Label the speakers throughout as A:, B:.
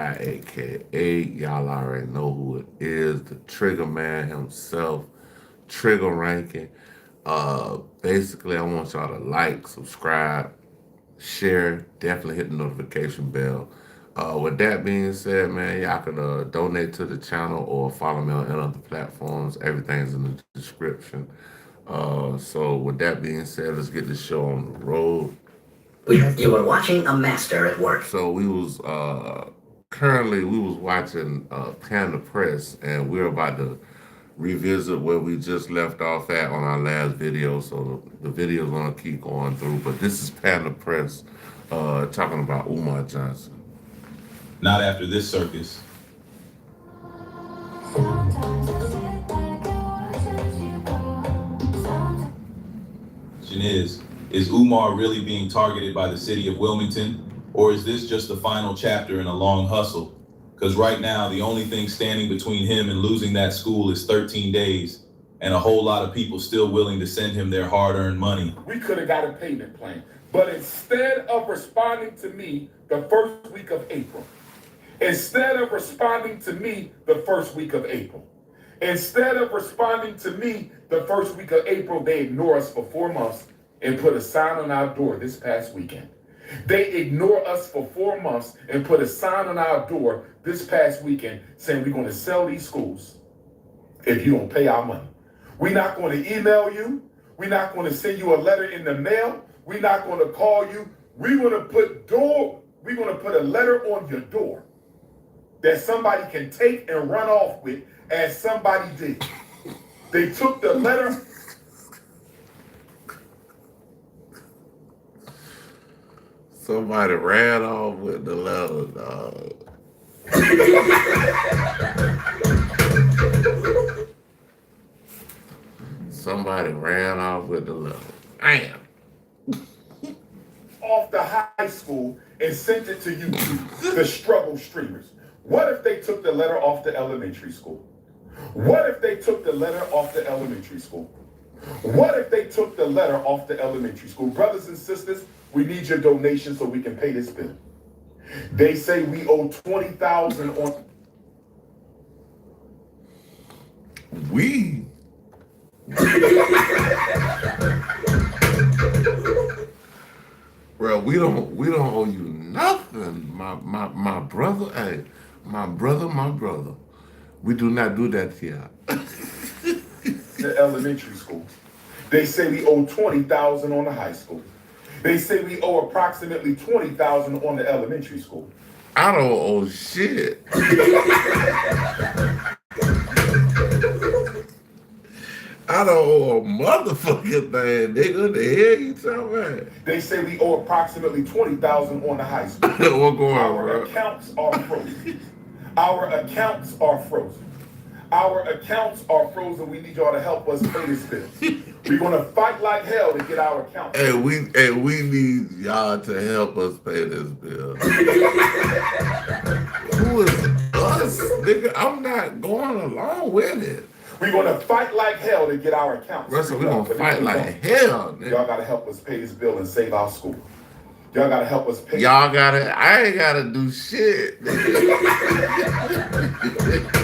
A: aka y'all already know who it is, the Trigger Man himself, Trigger Ranking. Basically, I want y'all to like, subscribe, share, definitely hit the notification bell. With that being said, man, y'all can donate to the channel or follow me on any other platforms. Everything's in the description. So with that being said, let's get this show on the road. You were watching a master at work. So we was currently we was watching Panda Press, and we're about to revisit where we just left off at on our last video. So the video is gonna keep going through, but this is Panda Press talking about Umar Johnson.
B: Not after this circus. Question is Umar really being targeted by the city of Wilmington, or is this just the final chapter in a long hustle? Because right now, the only thing standing between him and losing that school is 13 days, and a whole lot of people still willing to send him their hard-earned money.
C: We could have got a payment plan, but instead of responding to me the first week of April, instead of responding to me the first week of April, instead of responding to me the first week of April, they ignore us for 4 months and put a sign on our door this past weekend. They ignore us for 4 months and put a sign on our door this past weekend saying we're going to sell these schools if you don't pay our money. We're not going to email you. We're not going to send you a letter in the mail. We're not going to call you. We're going to put a letter on your door that somebody can take and run off with, as somebody did. They took the letter.
A: Somebody ran off with the letter, dog. Somebody ran off with the letter. Damn.
C: Off the high school and sent it to you, the struggle streamers. What if they took the letter off the elementary school? What if they took the letter off the elementary school? What if they took the letter off the elementary school? Brothers and sisters, we need your donation so we can pay this bill. They say we owe $20,000 on.
A: We. Bro, we don't owe you nothing, my brother. Hey, my brother. We do not do that here.
C: The elementary school. They say we owe $20,000 on the high school. They say we owe approximately $20,000 on the elementary school.
A: I don't owe shit. I don't owe a motherfucking thing, nigga. The hell you talking about?
C: They say we owe approximately $20,000 on the high school.
A: What going on,
C: Our accounts are frozen. Our accounts are frozen. Our accounts are frozen. We need y'all to help us pay this bill. We're gonna fight like hell to get our accounts.
A: And we need y'all to help us pay this bill. Who is us, nigga? I'm not going along with it.
C: We're gonna fight like hell to get our accounts.
A: Russell, we're gonna fight like hell, nigga.
C: Y'all gotta help us pay this bill and save our school. Y'all gotta help us pay.
A: I ain't gotta do shit.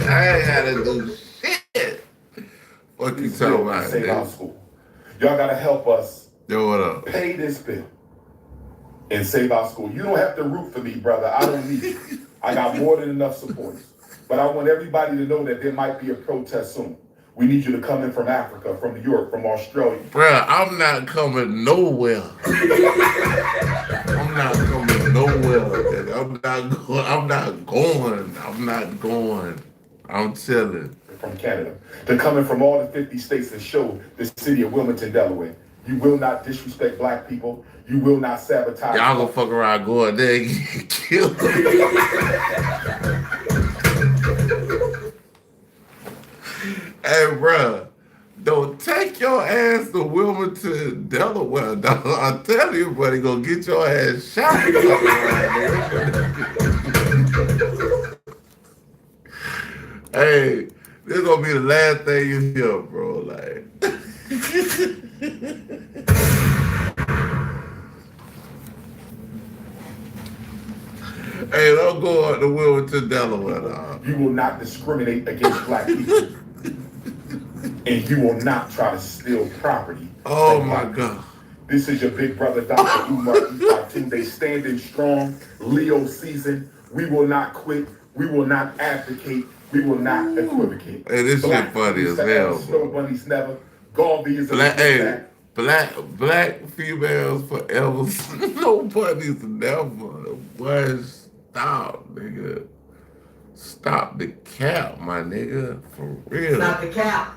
A: I ain't gotta do shit. What you talking about?
C: Save our school. Y'all gotta help us.
A: Yo, what up?
C: Pay this bill and save our school. You don't have to root for me, brother. I don't need you. I got more than enough supporters. But I want everybody to know that there might be a protest soon. We need you to come in from Africa, from Europe, from Australia.
A: Bruh, I'm not coming nowhere. I'm not coming nowhere. I'm not going. I'm chilling.
C: From Canada. They're coming from all the 50 states that show the city of Wilmington, Delaware. You will not disrespect black people. You will not sabotage.
A: Y'all gonna fuck around going there and get killed. Hey, bruh, don't take your ass to Wilmington, Delaware. I'm telling you, buddy, gonna get your ass shot. Hey, this gonna be the last thing you hear, bro. Like, Hey, don't go out the Wilmington, Delaware.
C: You will not discriminate against black people. And you will not try to steal property.
A: Oh my God.
C: This is your big brother, Dr. Umar They standing strong, Leo season. We will not quit. We will not advocate. We will not equivocate.
A: Hey, this shit funny as hell,
C: Snow
A: bro.
C: bunnies never. Garvey is
A: Black,
C: a
A: hey, black females forever. Nobody's never. Boy, stop, nigga. Stop the cap, my nigga. For real.
D: Stop the cap.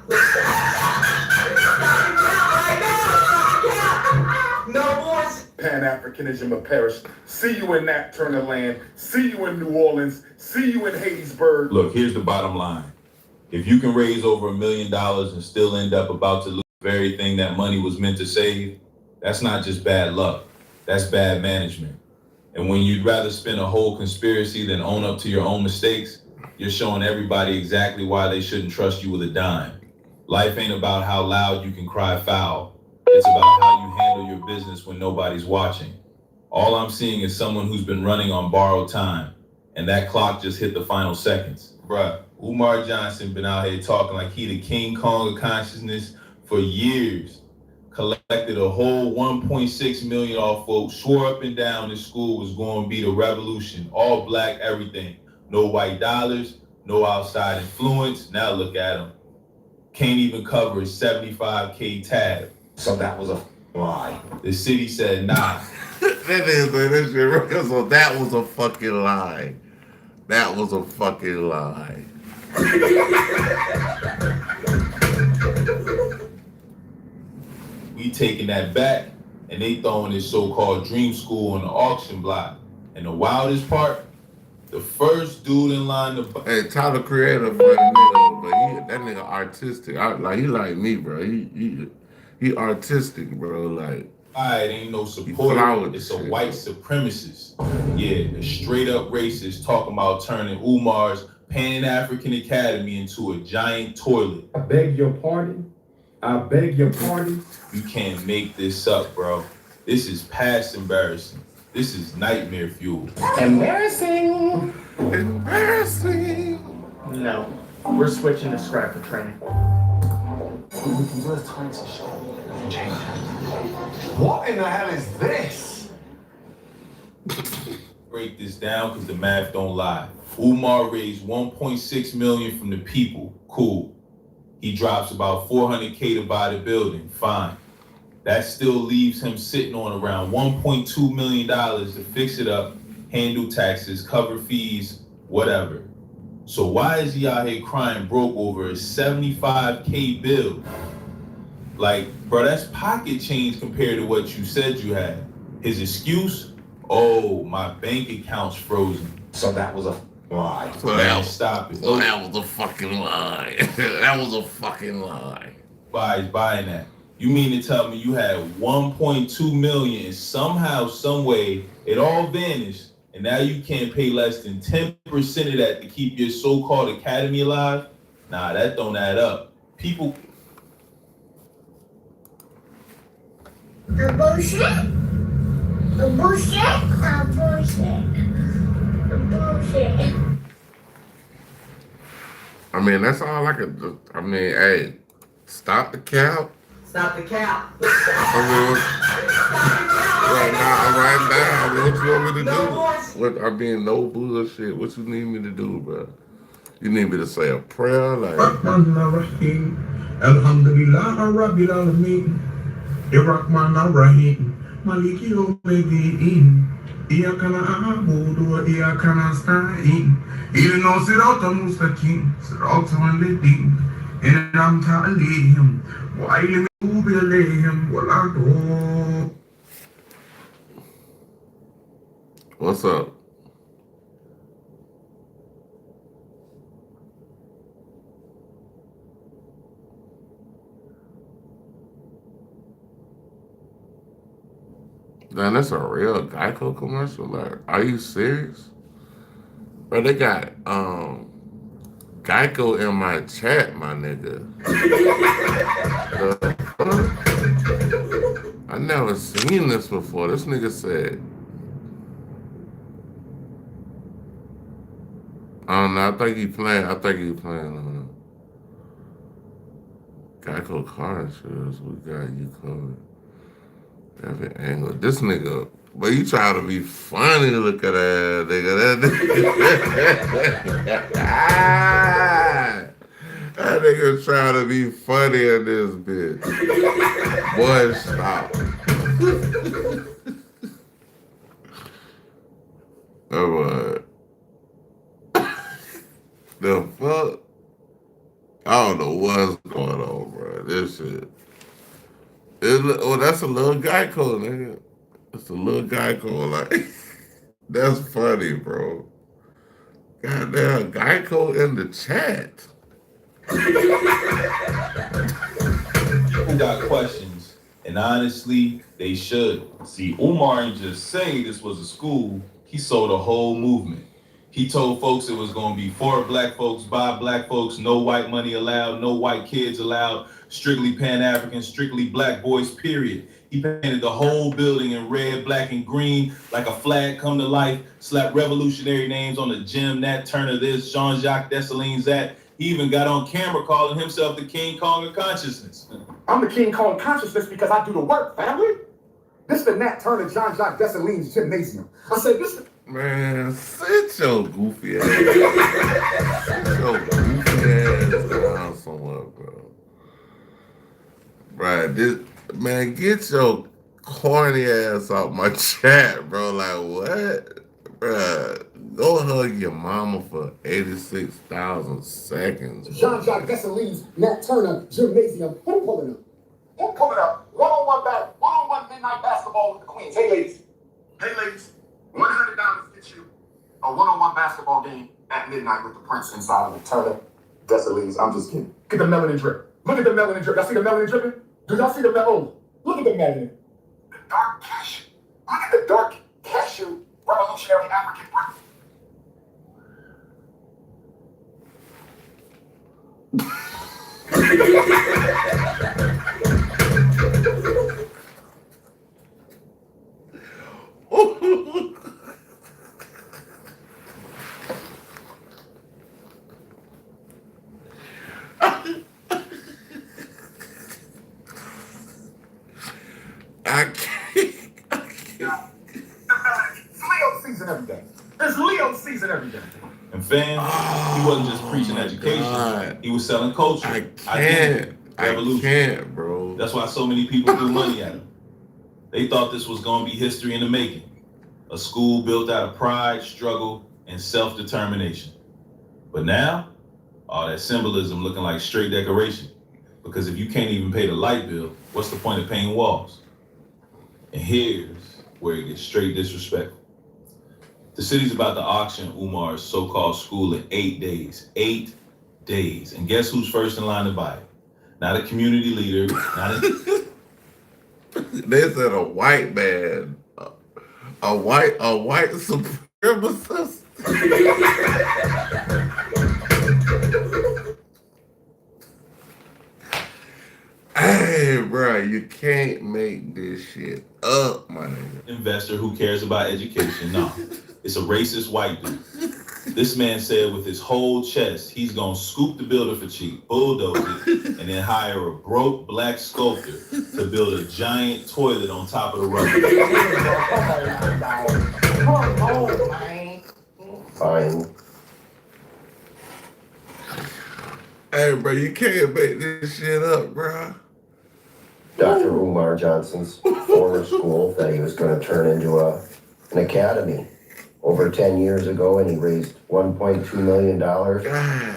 D: No more.
C: Pan-Africanism of Paris. See you in Nat Turner land. See you in New Orleans. See you in Hattiesburg.
B: Look, here's the bottom line. If you can raise over $1 million and still end up about to lose the very thing that money was meant to save, that's not just bad luck. That's bad management. And when you'd rather spin a whole conspiracy than own up to your own mistakes, you're showing everybody exactly why they shouldn't trust you with a dime. Life ain't about how loud you can cry foul. It's about how you handle your business when nobody's watching. All I'm seeing is someone who's been running on borrowed time, and that clock just hit the final seconds. Bruh, Umar Johnson been out here talking like he the King Kong of consciousness for years. Collected a whole 1.6 million off folks, swore up and down this school was going to be the revolution, all black everything. No white dollars, no outside influence. Now look at him. Can't even cover his 75K tab.
C: So that was a lie.
B: The city said nah.
A: That is, that shit real. So that was a fucking lie. That was a fucking lie.
B: We taking that back, and they throwing this so-called dream school on the auction block. And the wildest part, the first dude in line to buy.
A: Hey, Tyler Creator, funny nigga, but that nigga artistic. He like me, bro. He artistic, bro. Like,
B: It ain't no supporter. It's a white supremacist. Yeah, a straight up racist talking about turning Umar's Pan-African Academy into a giant toilet.
E: I beg your pardon. I beg your pardon.
B: You can't make this up, bro. This is past embarrassing. This is nightmare fuel.
D: Embarrassing.
A: embarrassing.
D: No, we're switching to scrapper training.
F: What in the hell is this?
B: Break this down because the math don't lie. Umar raised 1.6 million from the people. Cool. He drops about 400K to buy the building. Fine. That still leaves him sitting on around $1.2 million to fix it up, handle taxes, cover fees, whatever. So why is he out here crying broke over a 75K bill? Like, bro, that's pocket change compared to what you said you had. His excuse? Oh, my bank account's frozen.
F: So that was a lie.
A: So that,
B: Stop it.
A: so that was a fucking lie. That was a fucking lie.
B: Buys buying that. You mean to tell me you had 1.2 million and somehow, some way, it all vanished, and now you can't pay less than 10% of that to keep your so-called academy alive? Nah, that don't add up. People.
G: A bullshit? A bullshit? A bullshit? A bullshit?
A: I mean, that's all I could do. I mean, hey, stop the cap.
D: Stop the cap.
A: I mean, right now, what you want me to do? What, I mean, no bullshit. What you need me to do, bro? You need me to say a prayer, like.
H: Rahim, Alhamdulillah, Rabbil Alameen, Irrahman Ar-Rahim, Maliki Yawmiddin, Iyaka na'budu wa iyaka nasta'in, Ihdinas siratal mustaqim, siratal ladhin an'amta alayhim, ghayril maghdubi alayhim waladdallin.
A: What's up? Man, that's a real Geico commercial. Like, are you serious? Bro, they got Geico in my chat, my nigga. I never seen this before. This nigga said, I don't know. I think he playing. Geico car insurance. We got you covered. Every angle. This nigga, but you try to be funny. Look at that nigga. That nigga trying to be funny in this bitch. Boy, stop. Oh, the fuck? I don't know what's going on, bro. This shit. That's a little Geico, nigga. It's a little Geico. Like, that's funny, bro. Goddamn, Geico in the chat.
B: People got questions, and honestly, they should. See, Umar ain't just saying this was a school, he sold a whole movement. He told folks it was going to be for black folks, by black folks, no white money allowed, no white kids allowed, strictly Pan-African, strictly black boys, period. He painted the whole building in red, black, and green like a flag come to life, slapped revolutionary names on the gym, Nat Turner this, Jean-Jacques Dessalines that. He even got on camera calling himself the King Kong of consciousness.
I: I'm the King Kong of consciousness because I do the work, family. This is the Nat Turner, Jean-Jacques Dessalines gymnasium. I said, this is...
A: Man, sit your goofy ass. Sit your goofy ass down somewhere, bro. Right, man, get your corny ass out my chat, bro. Like, what? Bruh, go hug your mama for 86,000 seconds. Bro.
I: Jean-Jacques Dessalines, Nat Turner gymnasium. Who pulling up? Who pulling up? One-on-one midnight basketball with the Queens. Hey, ladies. $100 gets you a one-on-one basketball game at midnight with the Prince inside of it. Turner, Dessalines. I'm just kidding. Look at the melanin drip. Look at the melanin drip. Y'all see the melanin dripping? Do y'all see the melanin? Look at the melanin. The dark cashew. Look at the dark cashew revolutionary African breath.
A: I can't.
I: It's Leo season every day. It's Leo season every day.
B: And fam, he wasn't just preaching education.
A: God.
B: He was selling culture.
A: I can't, bro.
B: That's why so many people threw money at him. They thought this was going to be history in the making. A school built out of pride, struggle, and self-determination. But now, all that symbolism looking like straight decoration. Because if you can't even pay the light bill, what's the point of painting walls? And here's where it gets straight disrespectful. The city's about to auction Umar's so-called school in 8 days. 8 days. And guess who's first in line to buy it? Not a community leader, not a...
A: They said a white man, a white supremacist. Hey, bro, you can't make this shit up, my nigga.
B: Investor who cares about education. No, it's a racist white dude. This man said with his whole chest, he's gonna scoop the builder for cheap, bulldoze it, and then hire a broke black sculptor to build a giant toilet on top of the rubber.
F: Fine.
A: Hey, bro, you can't make this shit up, bro.
F: Dr. Umar Johnson's former school that he was going to turn into an academy. Over 10 years ago, and he raised $1.2 million.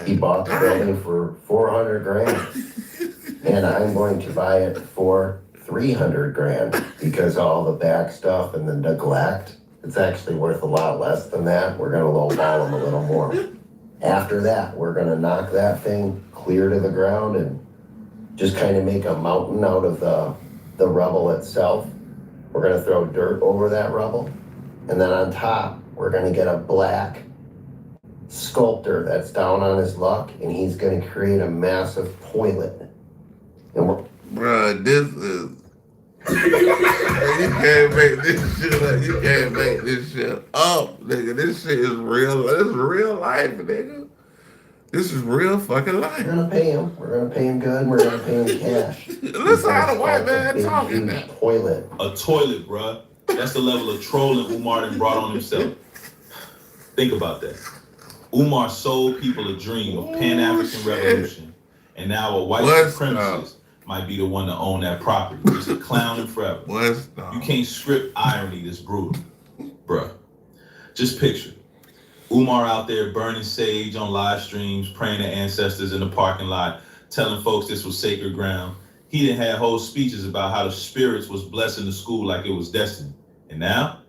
F: He bought the building for $400,000. And I'm going to buy it for $300,000 because all the back stuff and the neglect, it's actually worth a lot less than that. We're going to lowball him a little more. After that, we're going to knock that thing clear to the ground and just kind of make a mountain out of the rubble itself. We're going to throw dirt over that rubble. And then on top, we're going to get a black sculptor that's down on his luck, and he's going to create a massive toilet. And we're...
A: Bruh, this is You can't make this shit up. You can't make this shit up, nigga. This shit is real. This is real life, nigga. This is real fucking life.
F: We're gonna pay him. We're gonna pay him good. And we're gonna pay him cash.
A: Listen how the white man talking now.
F: Toilet.
B: A toilet, bruh. That's the level of trolling Umar done brought on himself. Think about that. Umar sold people a dream of Pan-African revolution, and now a white supremacist might be the one to own that property. Just a clown and forever. You can't script irony this brutal, bruh. Just picture Umar out there burning sage on live streams, praying to ancestors in the parking lot, telling folks this was sacred ground. He done had whole speeches about how the spirits was blessing the school like it was destiny. And now,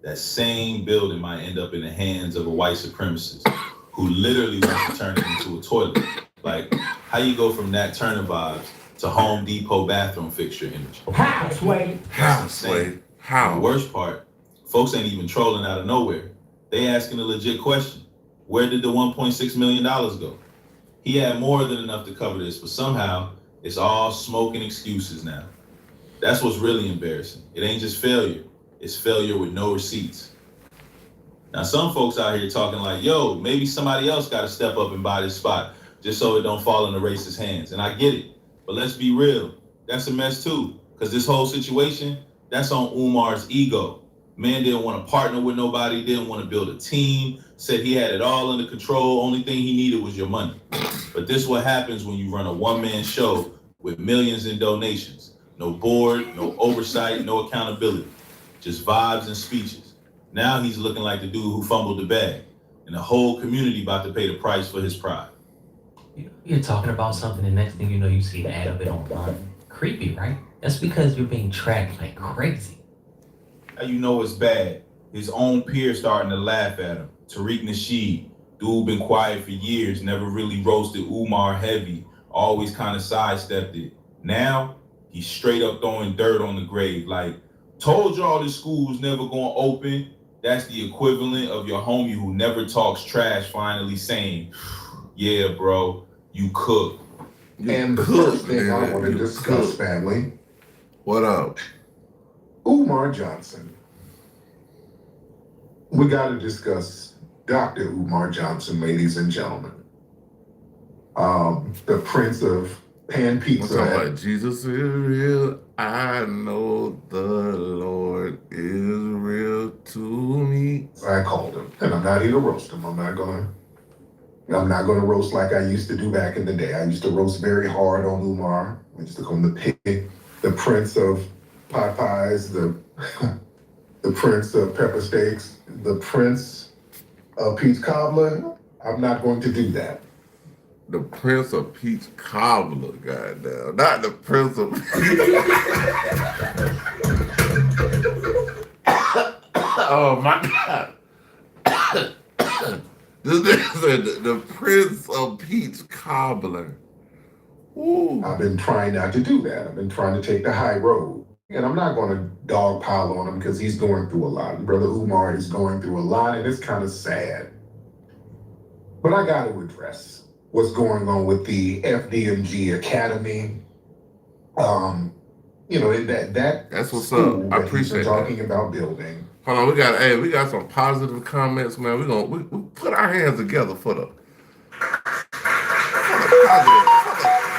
B: that same building might end up in the hands of a white supremacist who literally wants to turn it into a toilet. Like, how you go from that Turner vibes to Home Depot bathroom fixture image?
D: How, Sway?
A: How, Sway? How?
B: The worst part, folks ain't even trolling out of nowhere. They asking a legit question. Where did the $1.6 million go? He had more than enough to cover this, but somehow it's all smoke and excuses now. That's what's really embarrassing. It ain't just failure. It's failure with no receipts. Now, some folks out here talking like, yo, maybe somebody else got to step up and buy this spot just so it don't fall in the racist hands. And I get it. But let's be real. That's a mess too. Because this whole situation, that's on Umar's ego. Man didn't want to partner with nobody, didn't want to build a team, said he had it all under control. Only thing he needed was your money. But this is what happens when you run a one-man show with millions in donations. No board, no oversight, no accountability. Just vibes and speeches. Now he's looking like the dude who fumbled the bag. And the whole community about to pay the price for his pride.
J: You're talking about something, the next thing you know, you see the ad of it online. Creepy, right? That's because you're being tracked like crazy.
B: How you know it's bad? His own peers starting to laugh at him. Tariq Nasheed, dude been quiet for years, never really roasted Umar heavy, always kind of sidestepped it. Now, he's straight up throwing dirt on the grave, like, told y'all this school was never gonna open. That's the equivalent of your homie who never talks trash finally saying, yeah, bro, you cook.
I: And the first thing I want to discuss, family.
A: What up?
I: Umar Johnson. We got to discuss Dr. Umar Johnson, ladies and gentlemen. The Prince of Pan Pizza.
A: Like, Jesus is real. I know the Lord is real to me.
I: I called him, and I'm not here to roast him. I'm not gonna roast like I used to do back in the day. I used to roast very hard on Umar. I used to call him the pig, the Prince of pot pies, the Prince of pepper steaks, the Prince of peach cobbler. I'm not going to do that.
A: The Prince of Peach Cobbler, goddamn. Not the Prince of Oh my God. the Prince of Peach Cobbler. Ooh.
I: I've been trying not to do that. I've been trying to take the high road. And I'm not going to dogpile on him because he's going through a lot. Brother Umar is going through a lot, and it's kind of sad. But I got to address what's going on with the FDMG Academy. In
A: that's what's up. I appreciate
I: talking about building.
A: Hold on, we got some positive comments, man. We put our hands together for the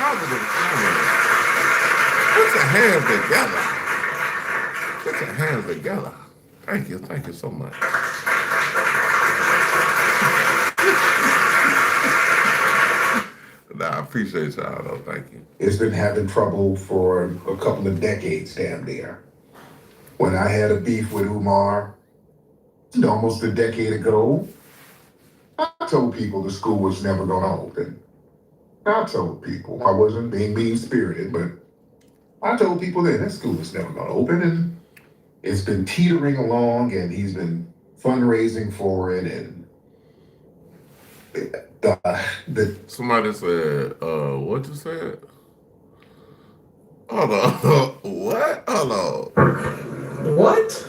A: positive comments. Put your hands together. Put your hands together. Thank you so much. Nah, I appreciate y'all though. Thank you.
I: It's been having trouble for a couple of decades, damn near. When I had a beef with Umar, almost a decade ago, I told people the school was never going to open. I told people, I wasn't being mean-spirited, but I told people that school was never going to open, and it's been teetering along, and he's been fundraising for it, and
A: somebody said, what you said? Hold on. What? Hold on.
D: What?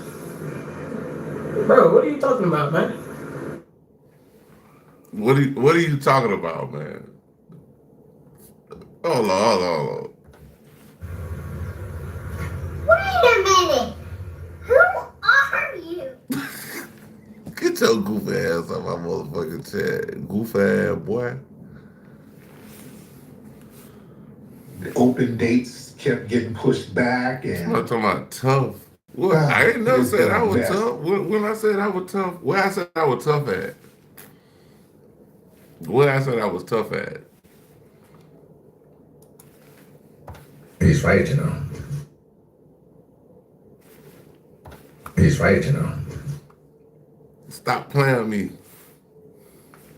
D: Bro, what are you talking about, man?
A: What are you talking about, man? Hold on.
G: Wait minute. Who are you?
A: Get your goofy ass off my motherfucking chat. Goofy ass boy.
I: The open dates kept getting pushed back,
A: I'm
I: and
A: not talking about tough. What? I ain't
I: he
A: never
I: has
A: said
I: been
A: I
I: a
A: was
I: mess.
A: tough. When I said I was tough, where I said I was tough at? Where I said I was tough at?
D: He's right, you know. He's right, you know.
A: Stop playing with me.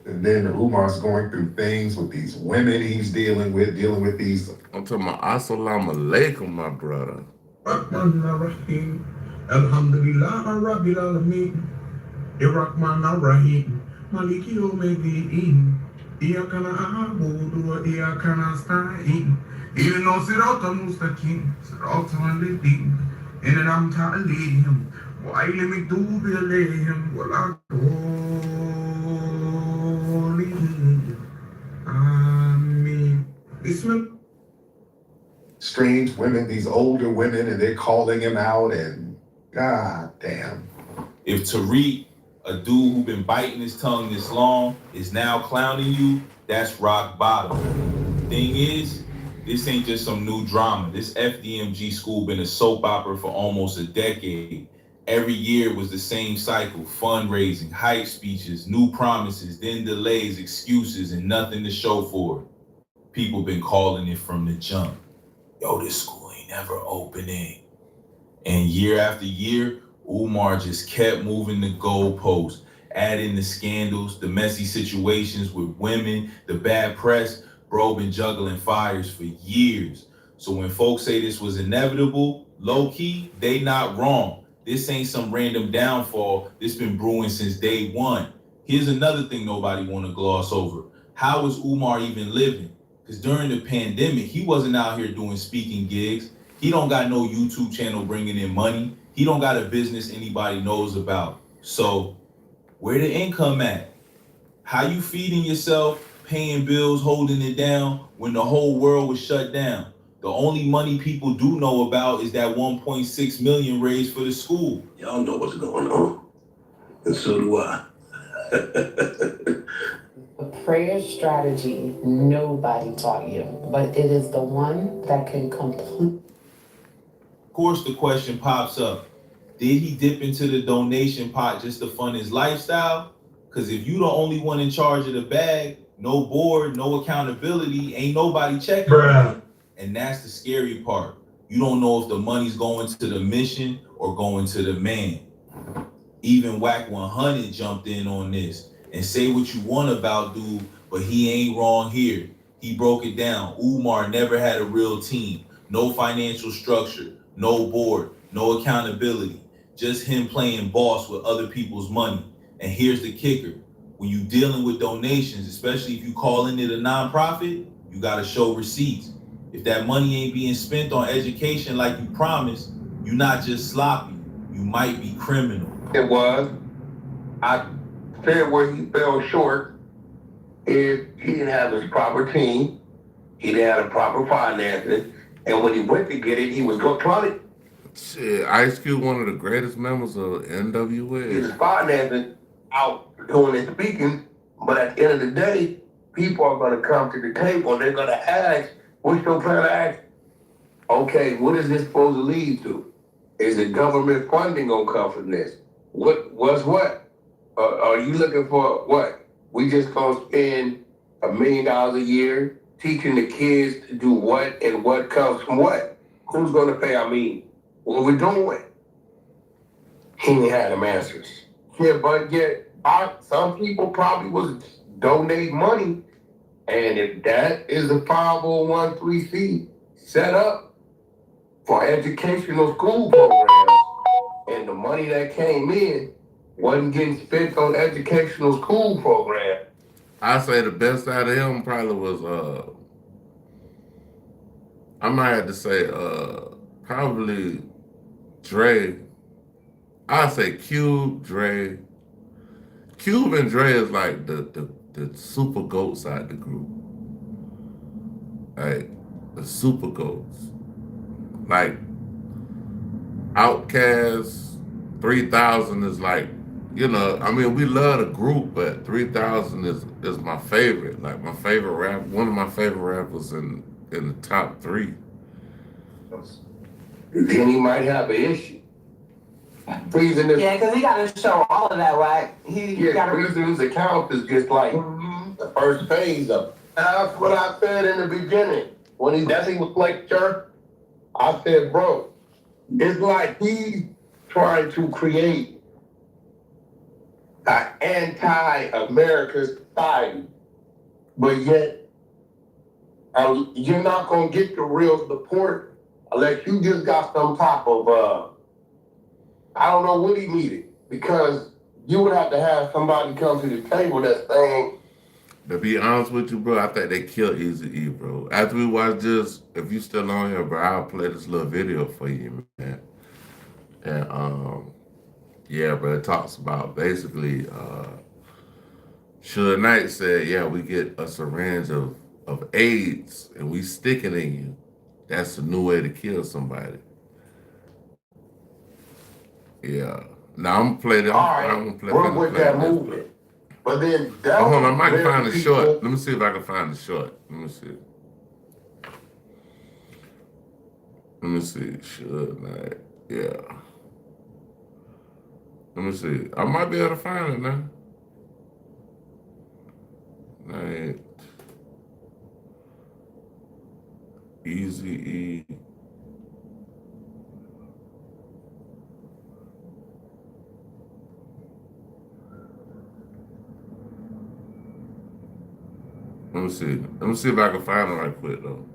I: And then Umar's going through things with these women he's dealing with these.
A: I'm talking about Assalamu alaikum, my brother.
H: Rahman Rahim. Alhamdulillah Rabbil Alameen. Rahman Rahim. Maliki Yawmiddin. Iyyaka na'budu wa iyyaka nasta'in. Ihdina siratal mustaqim. Siratal ladhina an'amta 'alayhim ghayril maghdubi 'alayhim waladdallin. Amen. Bismillah.
I: Strange women, these older women, and they're calling him out, and god damn.
B: If Tariq, a dude who been biting his tongue this long, is now clowning you, that's rock bottom. Thing is, this ain't just some new drama. This FDMG school been a soap opera for almost a decade. Every year was the same cycle: fundraising, hype speeches, new promises, then delays, excuses, and nothing to show for it. People been calling it from the jump. Yo, this school ain't never opening. And year after year, Umar just kept moving the goalposts, adding the scandals, the messy situations with women, the bad press. Bro been juggling fires for years. So when folks say this was inevitable, low-key, they not wrong. This ain't some random downfall. This been brewing since day one. Here's another thing nobody want to gloss over. How is Umar even living? Because during the pandemic, he wasn't out here doing speaking gigs. He don't got no YouTube channel bringing in money. He don't got a business anybody knows about. So where the income at? How you feeding yourself, paying bills, holding it down when the whole world was shut down? The only money people do know about is that 1.6 million raised for the school.
K: Y'all know what's going on, and so do I.
L: A prayer strategy nobody taught you, but it is the one that can complete.
B: Of course, the question pops up: did he dip into the donation pot just to fund his lifestyle? Because if you the only one in charge of the bag, no board, no accountability, ain't nobody checking.
E: Bruh.
B: And that's the scary part. You don't know if the money's going to the mission or going to the man. Even Whack 100 jumped in on this. And say what you want about dude, but he ain't wrong here. He broke it down. Umar never had a real team. No financial structure, no board, no accountability. Just him playing boss with other people's money. And here's the kicker. When you dealing with donations, especially if you calling it a nonprofit, you gotta show receipts. If that money ain't being spent on education like you promised, you're not just sloppy, you might be criminal.
M: It was. I said where he fell short is he didn't have his proper team, he didn't have the proper finances, and when he went to get it, he was going to
A: Shit, Ice Cube, one of the greatest members of NWA.
M: his finances out doing his speaking, but at the end of the day, people are going to come to the table and they're going to ask, what's your plan of action? Okay, what is this supposed to lead to? Is the government funding going to come from this? What's what? Are you looking for what? We just going to spend $1 million a year teaching the kids to do what and what comes from what? Who's going to pay? I mean, what we doing? He ain't had them answers. Yeah, but yet some people probably was donate money, and if that is a 501(c) set up for educational school programs, and the money that came in wasn't getting spent on educational school program.
A: I say the best out of him probably was I might have to say probably Dre. I say Cube, Dre. Cube and Dre is like the super goats out the group. Like the super goats. Like Outkast, 3000 is like, I mean, we love the group, but 3000 is my favorite. Like my favorite rap, one of my favorite rappers in the top three.
M: Then he might have an issue. Freezing this.
N: Yeah, because he got to show all of that, right? He got to.
M: Freezing his account is just like the first phase of it. That's what I said in the beginning. When he was like, sure, I said, bro, it's like he's trying to create an anti-American society, but yet you're not going to get the real support unless you just got some type of, I don't know what he needed, because you would have to have somebody come to the table that's saying,
A: to be honest with you, bro, I think they killed Eazy-E, bro. After we watch this, if you still on here, bro, I'll play this little video for you, man. And yeah, bro, it talks about basically Suge Knight said, yeah, we get a syringe of AIDS and we stick it in you. That's a new way to kill somebody. Yeah. Now I'm gonna play that. I'm gonna play
M: with that movement. But then that
A: hold on, I might find the short. Let me see if I can find the short. Let me see. Suge Knight. Yeah. Let me see. I might be able to find it now. Knight. Eazy-E. Let me see. Let me see if I can find it right quick though.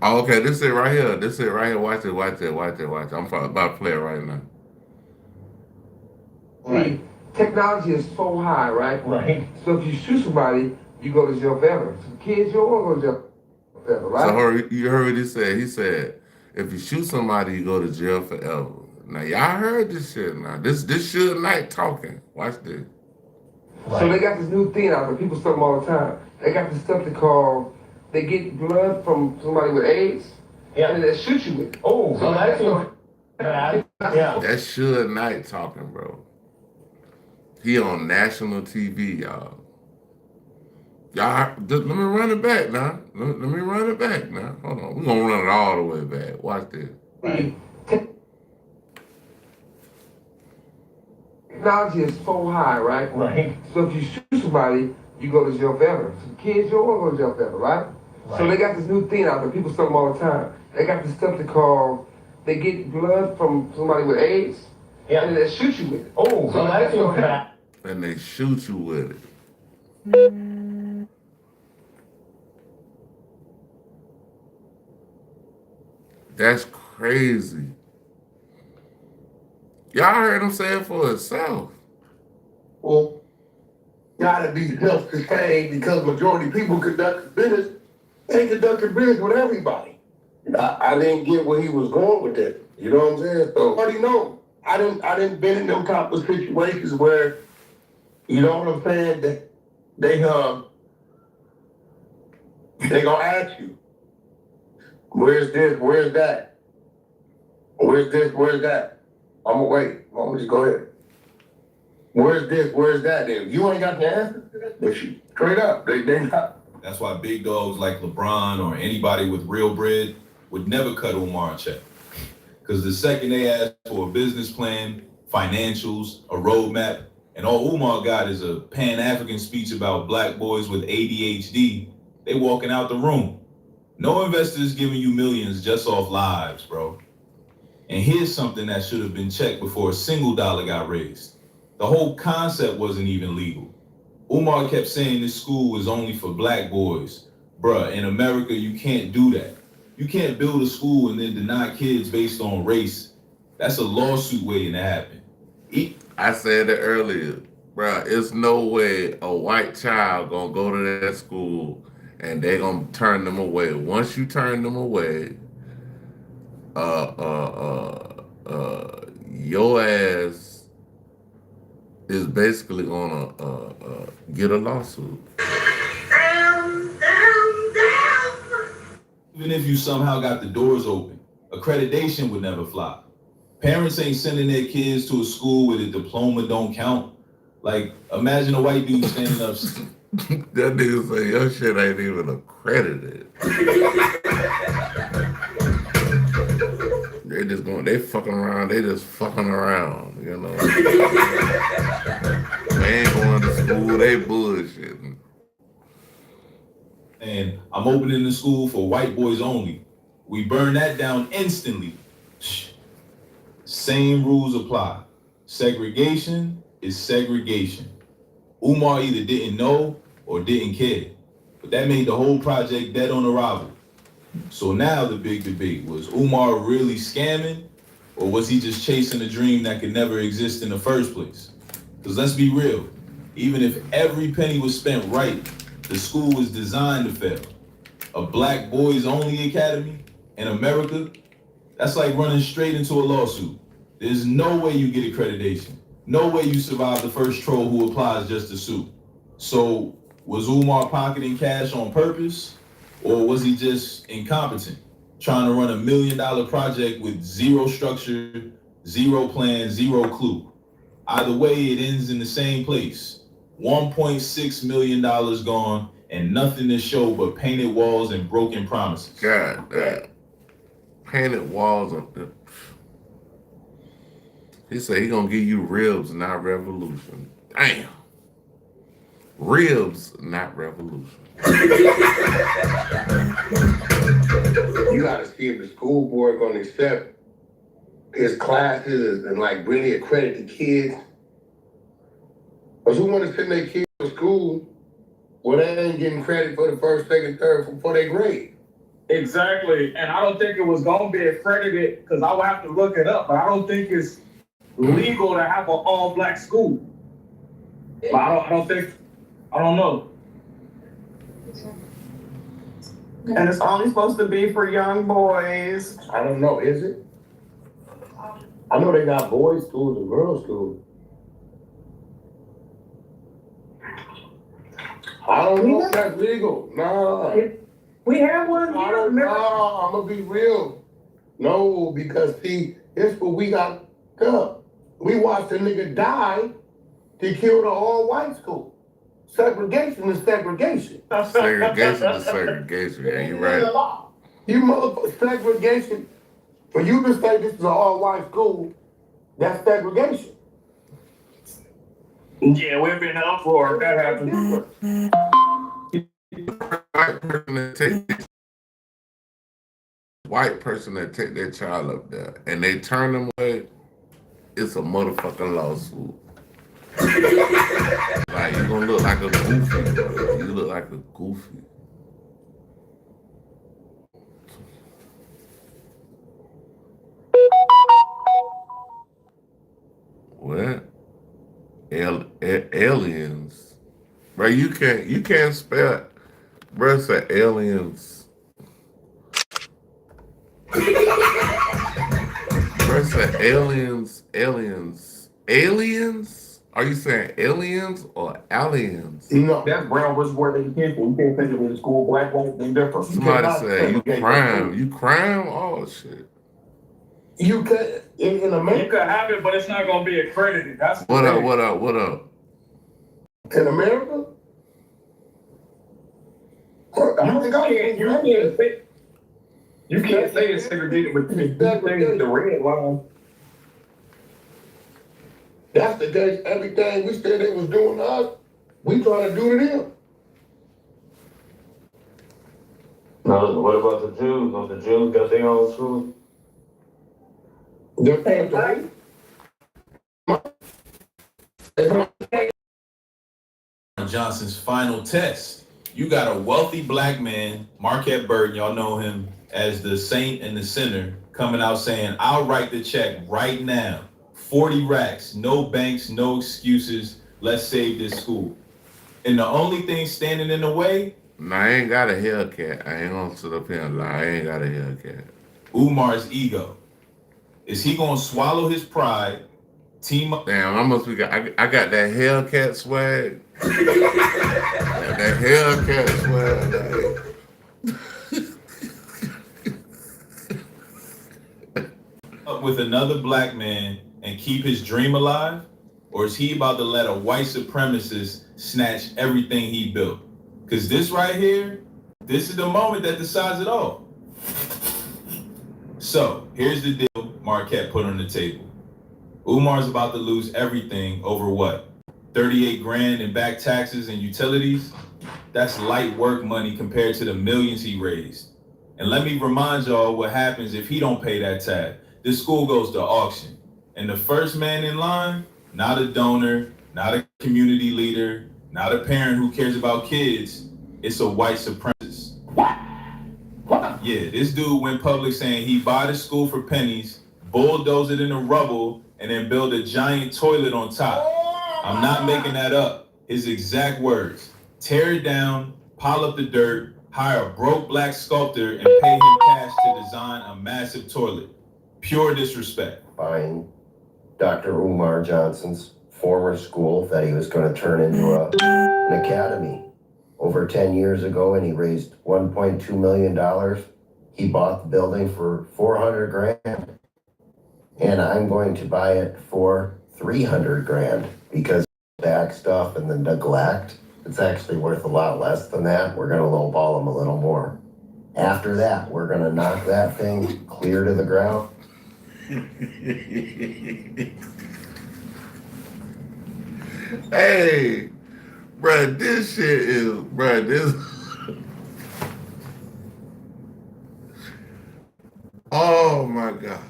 A: Oh, okay, this is it right here. This is it right here. Watch it, watch it, watch it, watch it. I'm about to play it right now.
M: Right. Technology is so high, right? Right. So if you shoot somebody, you go to jail forever. Some kids, you don't want to go to jail forever, right?
A: So you heard what he said. He said, if you shoot somebody, you go to jail forever. Now y'all heard this shit now. This Suge Knight talking. Watch this.
M: Right. So they got this new thing out there. People say them all the time. They got this stuff they call, they get blood from somebody with AIDS, and they shoot you with it. Oh, so that's yeah.
A: That's Suge Knight talking, bro. He on national TV, y'all. Y'all, let me run it back now. Let me run it back now. Hold on. We're going to run it all the way back. Watch this.
M: Right. Technology is so high, right? Right. So if you shoot somebody, you go to jail forever. Some kids, you don't want to go to jail forever, right? So they got this new thing out there. People say them all the time. They got this stuff they call, they get blood from somebody with AIDS, and they shoot you with it. Oh, so that's what
A: and they shoot you with it. That's crazy. Y'all heard him say it for itself.
M: Well, gotta be self-sustained because majority of people conduct business. They conduct business with everybody. I didn't get where he was going with that. You know what I'm saying? So I already know. I didn't been in them type of situations where, you know what I'm saying, that they gonna ask you, where's this, where's that? Where's this, where's that? I'm gonna wait. I'm gonna just go ahead. Where's this, where's that? Then you ain't got the answer. But straight up, they not.
B: That's why big dogs like LeBron or anybody with real bread would never cut Umar a check. Because the second they ask for a business plan, financials, a roadmap, and all Umar got is a Pan-African speech about black boys with ADHD, they walking out the room. No investor is giving you millions just off lives, bro. And here's something that should have been checked before a single dollar got raised. The whole concept wasn't even legal. Umar kept saying this school is only for black boys. Bruh, in America, you can't do that. You can't build a school and then deny kids based on race. That's a lawsuit waiting to happen.
A: I said it earlier, bruh, it's no way a white child gonna go to that school and they gonna turn them away. Once you turn them away, your ass is basically gonna get a lawsuit.
B: Even if you somehow got the doors open, accreditation would never fly. Parents ain't sending their kids to a school where the diploma don't count. Like, imagine a white dude standing up.
A: That nigga say your shit ain't even accredited. They fucking around, they just fucking around, you know. They ain't going to school, they bullshitting.
B: And I'm opening the school for white boys only. We burn that down instantly. Same rules apply. Segregation is segregation. Umar either didn't know or didn't care, but that made the whole project dead on arrival. So now the big debate, was Umar really scamming, or was he just chasing a dream that could never exist in the first place? Because let's be real, even if every penny was spent right, the school was designed to fail. A black boys only academy in America, that's like running straight into a lawsuit. There's no way you get accreditation. No way you survive the first troll who applies just to sue. So was Umar pocketing cash on purpose, or was he just incompetent, trying to run $1 million project with zero structure, zero plan, zero clue? Either way, it ends in the same place. $1.6 million gone and nothing to show but painted walls and broken promises.
A: God damn. Painted walls. He said he gonna give you ribs, not revolution. Damn. Ribs, not revolution.
M: You gotta see if the school board gonna accept his classes and like really accredit the kids. Because who wanna send their kids to school where they ain't getting credit for the first, second, third for their grade?
E: Exactly, and I don't think it was gonna be accredited because I would have to look it up, but I don't think it's legal to have an all-black school. But I don't know.
N: And it's only supposed to be for young boys.
M: I don't know, is it? I know they got boys' schools and girls' schools. I don't know if that's legal. Nah.
N: We have one
M: I
N: here.
M: don't know. I'm gonna be real. No, because see, it's what we got up. We watched a nigga die to kill the all-white school. Segregation is segregation.
A: Segregation is segregation. Yeah, you right.
M: You motherfucker, segregation. For you to say this is an all-white school, that's segregation.
E: Yeah, we've been out for that happened.
A: White person that take their child up there and they turn them away, it's a motherfucking lawsuit. Like, you gonna look like a goofy, bro. You look like a goofy. What? Aliens. Bro, you can't spell, bro, it's a aliens. Bro, it's a aliens. Aliens? Are you saying aliens or aliens?
E: No, that's brown versus where they came from. You can't think of it as school, black, white, they different.
A: Somebody said you crime. You crime? Oh, shit.
M: You could, in America.
E: You could have it, but it's not going to be accredited. That's
A: What up?
M: In America?
E: You can't say it's segregated, but you can say the red line.
M: That's the case. Everything we said they was doing to us, we trying to do to them.
O: No, what about the Jews? Don't the Jews got their own school?
B: Johnson's final test. You got a wealthy black man, Marquette Burton, y'all know him as the saint and the sinner, coming out saying, I'll write the check right now. 40 racks, no banks, no excuses. Let's save this school. And the only thing standing in the way?
A: Nah, I ain't got a Hellcat. I ain't gonna sit up here and lie. I ain't got a Hellcat.
B: Umar's ego. Is he gonna swallow his pride, team up?
A: Damn, I must be. I got that Hellcat swag. That Hellcat swag.
B: fuck with another black man and keep his dream alive? Or is he about to let a white supremacist snatch everything he built? Because this right here, this is the moment that decides it all. So here's the deal Marquette put on the table. Umar's about to lose everything over what? 38 grand in back taxes and utilities? That's light work money compared to the millions he raised. And let me remind y'all what happens if he don't pay that tab. This school goes to auction. And the first man in line, not a donor, not a community leader, not a parent who cares about kids, it's a white supremacist. Yeah, this dude went public saying he'd buy the school for pennies, bulldoze it in the rubble, and then build a giant toilet on top. I'm not making that up. His exact words. Tear it down, pile up the dirt, hire a broke black sculptor, and pay him cash to design a massive toilet. Pure disrespect.
F: Buying Dr. Umar Johnson's former school that he was going to turn into an academy. Over 10 years ago, and he raised $1.2 million. He bought the building for 400 grand. And I'm going to buy it for 300 grand because back stuff and the neglect, it's actually worth a lot less than that. We're going to lowball him a little more. After that, we're going to knock that thing clear to the ground.
A: Hey, bruh, this shit is, bruh, this. Oh my God.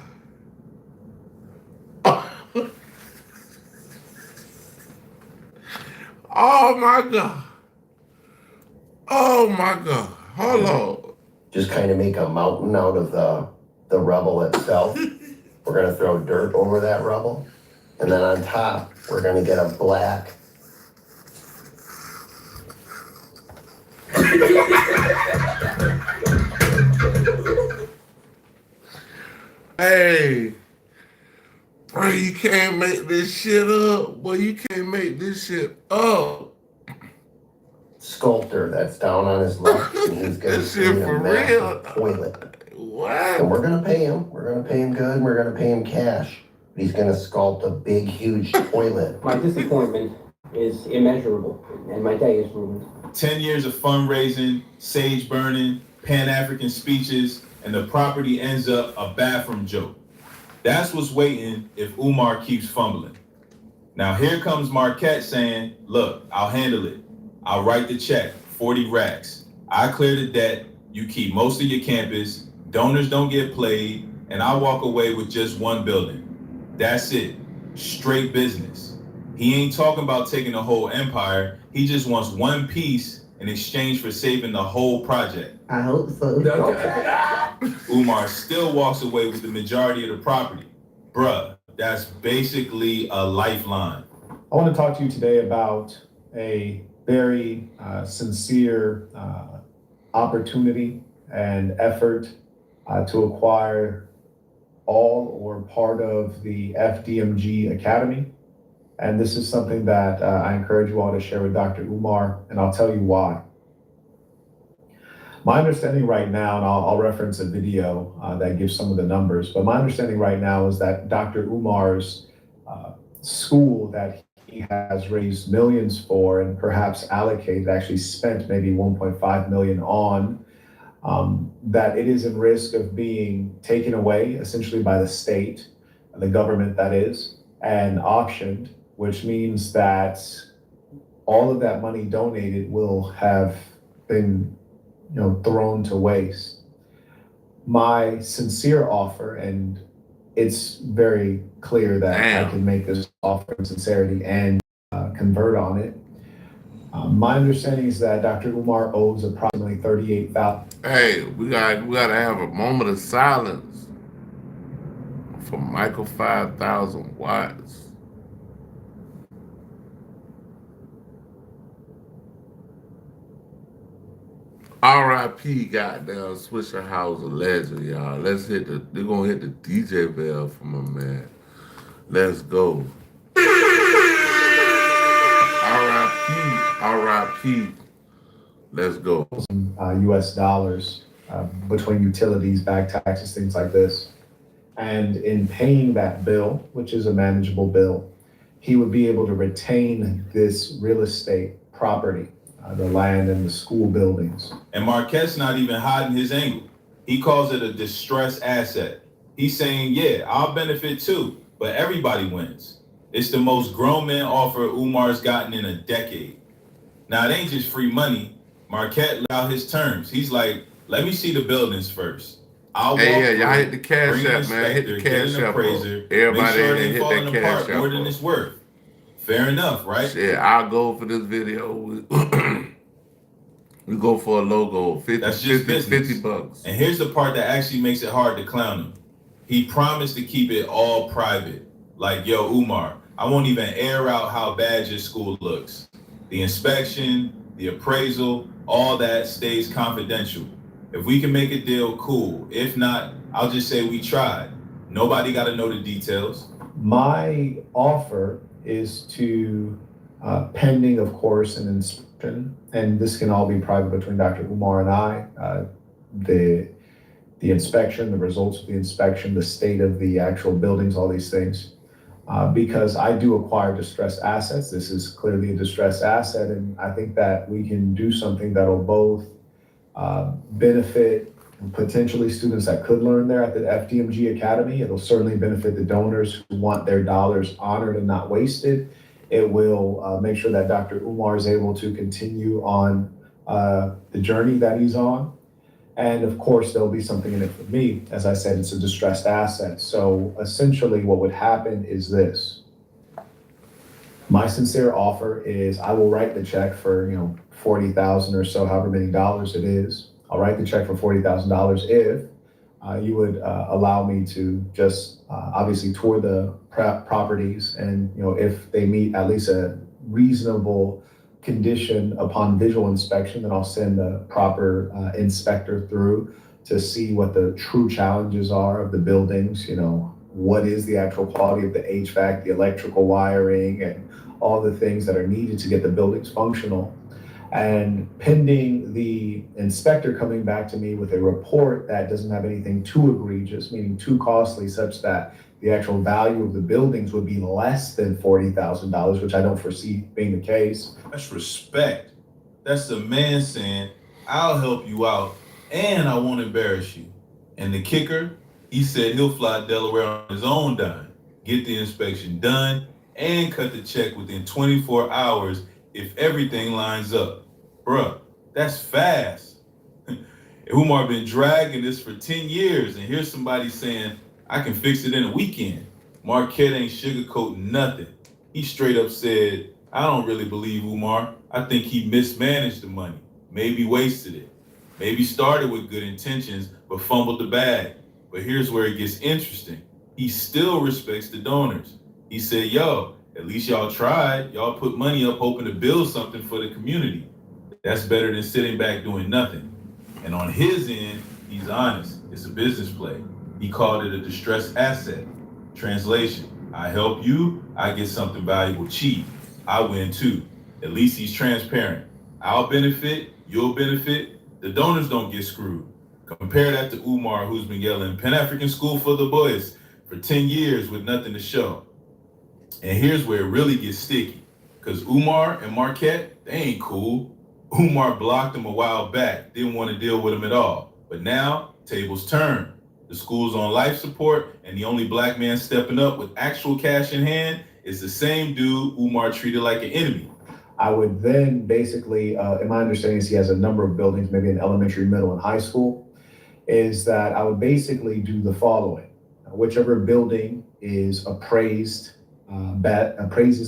A: Oh my God. Oh my God. Hold on.
F: Just kind of make a mountain out of the rubble itself. We're going to throw dirt over that rubble. And then on top, we're going to get a black.
A: Hey, bro, you can't make this shit up. Boy, you can't make this shit up.
F: Sculptor that's down on his luck, and he's going to create a massive toilet.
A: What?
F: And we're going to pay him. We're going to pay him good, and we're going to pay him cash. He's going to sculpt a big, huge toilet.
P: My disappointment is immeasurable, and my day is ruined.
B: 10 years of fundraising, sage burning, Pan-African speeches, and the property ends up a bathroom joke. That's what's waiting if Umar keeps fumbling. Now here comes Marquette saying, look, I'll handle it. I'll write the check, 40 racks. I clear the debt, you keep most of your campus, donors don't get played, and I walk away with just one building. That's it, straight business. He ain't talking about taking the whole empire, he just wants one piece in exchange for saving the whole project.
D: I hope so.
B: Umar still walks away with the majority of the property. Bruh, that's basically a lifeline.
Q: I want to talk to you today about a very sincere opportunity and effort to acquire all or part of the FDMG Academy. And this is something that I encourage you all to share with Dr. Umar, and I'll tell you why. My understanding right now, and I'll reference a video that gives some of the numbers, but my understanding right now is that Dr. Umar's school that he has raised millions for and perhaps allocated, actually spent maybe 1.5 million on, that it is in risk of being taken away essentially by the state, the government that is, and auctioned, which means that all of that money donated will have been thrown to waste. My sincere offer, and it's very clear that I can make this offer in sincerity and convert on it. My understanding is that Dr. Umar owes approximately $38,000.
A: Hey, we gotta have a moment of silence for Michael 5000 Watts. R.I.P. goddamn Swisher House a legend, y'all. They're gonna hit the DJ bell for my man. Let's go. R.I.P. Let's go.
Q: US dollars between utilities, back taxes, things like this. And in paying that bill, which is a manageable bill, he would be able to retain this real estate property, the land and the school buildings.
B: And Marquette's not even hiding his angle. He calls it a distressed asset. He's saying, yeah, I'll benefit too, but everybody wins. It's the most grown man offer Umar's gotten in a decade. Now, it ain't just free money. Marquette laid out his terms. He's like, let me see the buildings first. I'll walk
A: Hey, yeah, y'all
B: through,
A: hit the cash
B: bring an
A: app, man. Hit the
B: inspector, get
A: cash
B: an
A: app.
B: appraiser,
A: Everybody
B: make sure
A: in
B: it
A: there
B: ain't
A: hit
B: falling
A: that
B: apart
A: cash
B: more
A: app.
B: than it's worth. Fair enough, right?
A: Shit, I'll go for this video. We go for a logo, 50,
B: That's just
A: 50,
B: business.
A: $50.
B: And here's the part that actually makes it hard to clown him. He promised to keep it all private. Like, yo, Umar, I won't even air out how bad your school looks. The inspection, the appraisal, all that stays confidential. If we can make a deal, cool. If not, I'll just say we tried. Nobody got to know the details.
Q: My offer is to, pending, of course, an inspection, and this can all be private between Dr. Umar and I, the inspection, the results of the inspection, the state of the actual buildings, all these things. Because I do acquire distressed assets. This is clearly a distressed asset, and I think that we can do something that'll both benefit potentially students that could learn there at the FDMG Academy. It'll certainly benefit the donors who want their dollars honored and not wasted. It will make sure that Dr. Umar is able to continue on the journey that he's on. And of course, there'll be something in it for me. As I said, it's a distressed asset. So essentially what would happen is this. My sincere offer is I will write the check for, $40,000 or so, however many dollars it is. I'll write the check for $40,000 if you would allow me to just obviously tour the properties, and if they meet at least a reasonable condition upon visual inspection, then I'll send a proper inspector through to see what the true challenges are of the buildings. What is the actual quality of the HVAC, the electrical wiring, and all the things that are needed to get the buildings functional. And pending the inspector coming back to me with a report that doesn't have anything too egregious, meaning too costly, such that the actual value of the buildings would be less than $40,000, which I don't foresee being the case.
B: That's respect. That's the man saying, I'll help you out and I won't embarrass you. And the kicker, he said he'll fly Delaware on his own dime, get the inspection done, and cut the check within 24 hours if everything lines up. Bruh, that's fast. Umar been dragging this for 10 years, and here's somebody saying, I can fix it in a weekend. Marquette ain't sugarcoating nothing. He straight up said, I don't really believe Umar. I think he mismanaged the money, maybe wasted it, maybe started with good intentions, but fumbled the bag. But here's where it gets interesting. He still respects the donors. He said, yo, at least y'all tried. Y'all put money up hoping to build something for the community. That's better than sitting back doing nothing. And on his end, he's honest. It's a business play. He called it a distressed asset. Translation, I help you, I get something valuable cheap. I win too. At least he's transparent. I'll benefit, you'll benefit. The donors don't get screwed. Compare that to Umar, who's been yelling Pan-African School for the Boys for 10 years with nothing to show. And here's where it really gets sticky. Because Umar and Marquette, they ain't cool. Umar blocked him a while back, didn't want to deal with him at all. But now, tables turn. The school's on life support, and the only black man stepping up with actual cash in hand is the same dude Umar treated like an enemy.
Q: I would then basically, in my understanding is he has a number of buildings, maybe in elementary, middle, and high school, is that I would basically do the following. Whichever building is appraises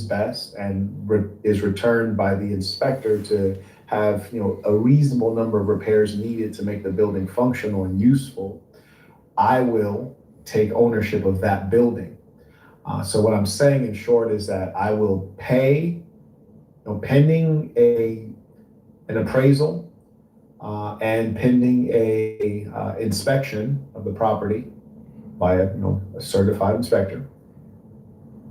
Q: best and is returned by the inspector to have a reasonable number of repairs needed to make the building functional and useful, I will take ownership of that building. So what I'm saying in short is that I will pay, pending an appraisal and pending a inspection of the property by a certified inspector,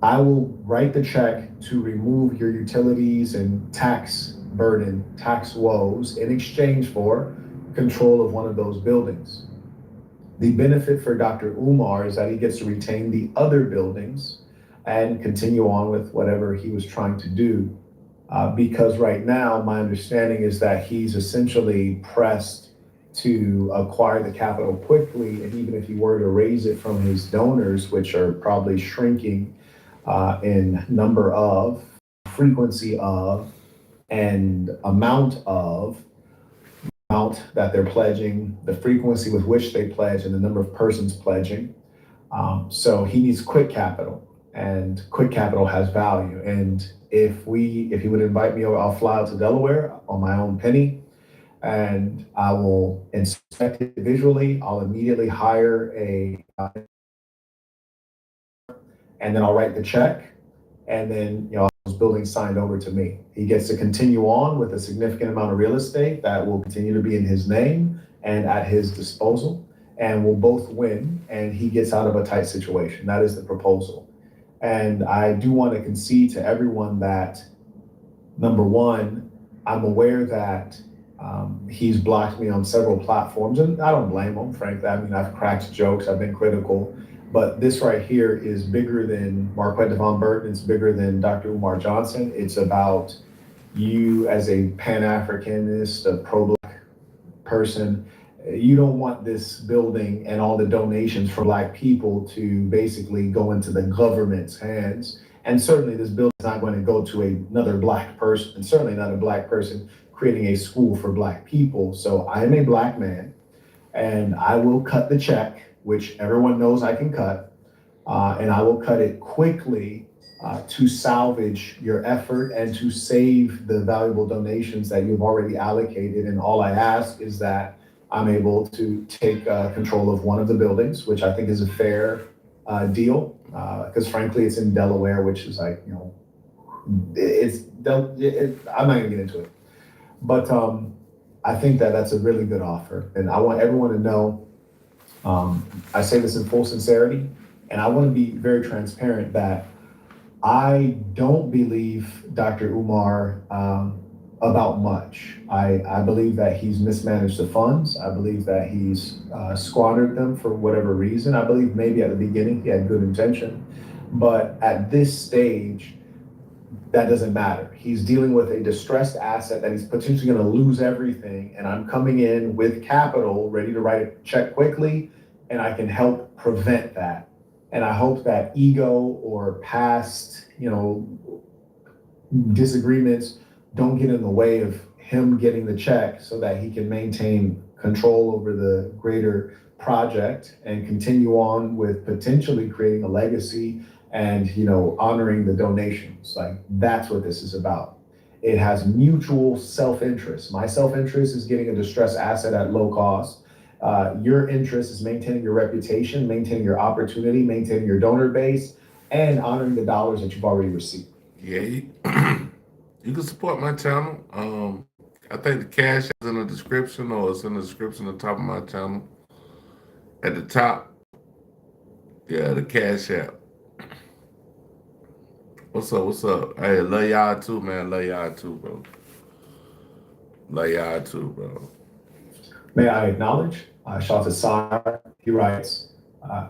Q: I will write the check to remove your utilities and tax burden, tax woes in exchange for control of one of those buildings. The benefit for Dr. Umar is that he gets to retain the other buildings and continue on with whatever he was trying to do. Because right now, my understanding is that he's essentially pressed to acquire the capital quickly. And even if he were to raise it from his donors, which are probably shrinking in number of, frequency of, and amount that they're pledging, the frequency with which they pledge, and the number of persons pledging. So he needs quick capital, and quick capital has value. And if he would invite me over, I'll fly out to Delaware on my own penny, and I will inspect it visually. I'll immediately hire and then I'll write the check, and then those buildings signed over to me. He gets to continue on with a significant amount of real estate that will continue to be in his name and at his disposal, and we'll both win, and he gets out of a tight situation. That is the proposal. And I do want to concede to everyone that, number one, I'm aware that he's blocked me on several platforms, and I don't blame him, frankly. I mean, I've cracked jokes, I've been critical, but this right here is bigger than Marquette Devon Burton, it's bigger than Dr. Umar Johnson. It's about you as a Pan-Africanist, a pro-Black person. You don't want this building and all the donations for Black people to basically go into the government's hands. And certainly this building is not going to go to another Black person, and certainly not a Black person creating a school for Black people. So I am a Black man, and I will cut the check, which everyone knows I can cut, and I will cut it quickly to salvage your effort and to save the valuable donations that you've already allocated. And all I ask is that I'm able to take control of one of the buildings, which I think is a fair deal, because frankly, it's in Delaware, which is like, I'm not gonna get into it. But I think that that's a really good offer. And I want everyone to know, I say this in full sincerity, and I want to be very transparent that I don't believe Dr. Umar about much. I believe that he's mismanaged the funds. I believe that he's squandered them for whatever reason. I believe maybe at the beginning he had good intention, but at this stage, that doesn't matter. He's dealing with a distressed asset that he's potentially going to lose everything, and I'm coming in with capital, ready to write a check quickly, and I can help prevent that. And I hope that ego or past, disagreements don't get in the way of him getting the check so that he can maintain control over the greater project and continue on with potentially creating a legacy and, honoring the donations. Like, that's what this is about. It has mutual self-interest. My self-interest is getting a distressed asset at low cost. Your interest is maintaining your reputation, maintaining your opportunity, maintaining your donor base, and honoring the dollars that you've already received.
A: Yeah, you can support my channel. I think the cash is in the description, or it's in the description on top of my channel. At the top, yeah, the cash app. What's up? Hey, love y'all too, man. Love y'all too, bro. Love y'all too, bro.
Q: May I acknowledge, shout out to Sire, he writes,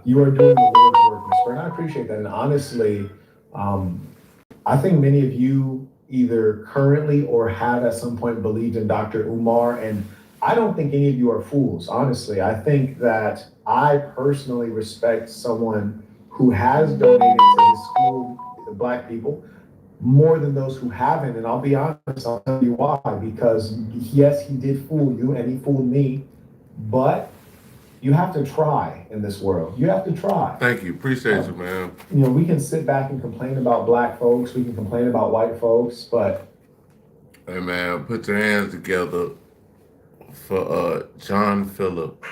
Q: you are doing the Lord's work, Mr. And I appreciate that. And honestly, I think many of you either currently or have at some point believed in Dr. Umar, and I don't think any of you are fools, honestly. I think that I personally respect someone who has donated to his school, the Black people, more than those who haven't. And I'll be honest, I'll tell you why. Because yes, he did fool you and he fooled me, but you have to try in this world. You have to try.
A: Thank you. Appreciate you, man.
Q: We can sit back and complain about Black folks. We can complain about white folks, but
A: hey, man, put your hands together for John Phillip.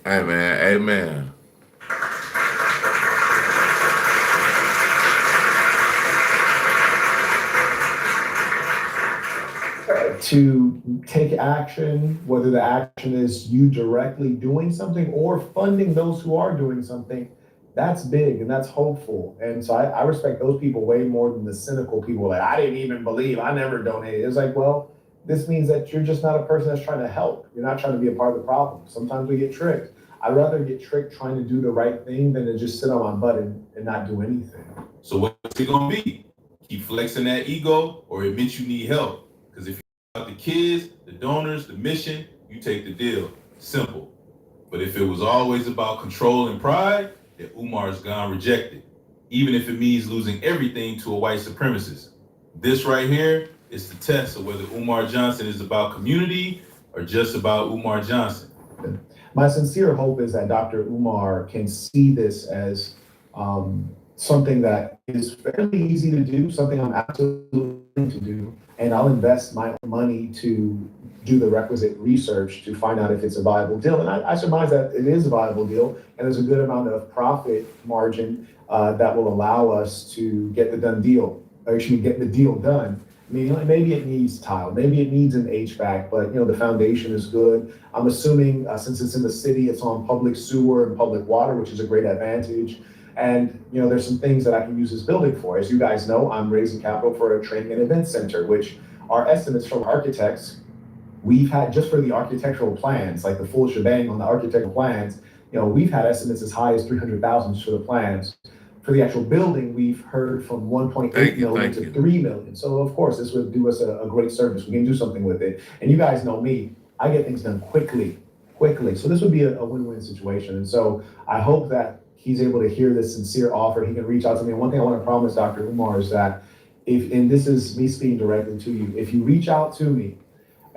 A: Hey, man, amen.
Q: to take action, whether the action is you directly doing something or funding those who are doing something, that's big and that's hopeful. And so I respect those people way more than the cynical people like, I didn't even believe, I never donated. It's like, well, this means that you're just not a person that's trying to help. You're not trying to be a part of the problem. Sometimes we get tricked. I'd rather get tricked trying to do the right thing than to just sit on my butt and not do anything.
B: So what's it gonna be? Keep flexing that ego or admit you need help? Because if you're about the kids, the donors, the mission, you take the deal. Simple. But if it was always about control and pride, then Umar's gone rejected, even if it means losing everything to a white supremacist. This right here is the test of whether Umar Johnson is about community or just about Umar Johnson.
Q: My sincere hope is that Dr. Umar can see this as something that is fairly easy to do, something I'm absolutely willing to do, and I'll invest my own money to do the requisite research to find out if it's a viable deal. And I surmise that it is a viable deal, and there's a good amount of profit margin that will allow us to get the done deal, or actually get the deal done. I mean, maybe it needs tile, maybe it needs an HVAC, but the foundation is good. I'm assuming since it's in the city, it's on public sewer and public water, which is a great advantage. And there's some things that I can use this building for. As you guys know, I'm raising capital for a training and event center, which our estimates from architects, we've had just for the architectural plans, like the full shebang on the architectural plans, we've had estimates as high as 300,000 just for the plans. For the actual building, we've heard from 1.8 million to 3 million. So of course, this would do us a great service. We can do something with it. And you guys know me, I get things done quickly. So this would be a win-win situation. And so I hope that he's able to hear this sincere offer. He can reach out to me. And one thing I want to promise Dr. Umar is that and this is me speaking directly to you, if you reach out to me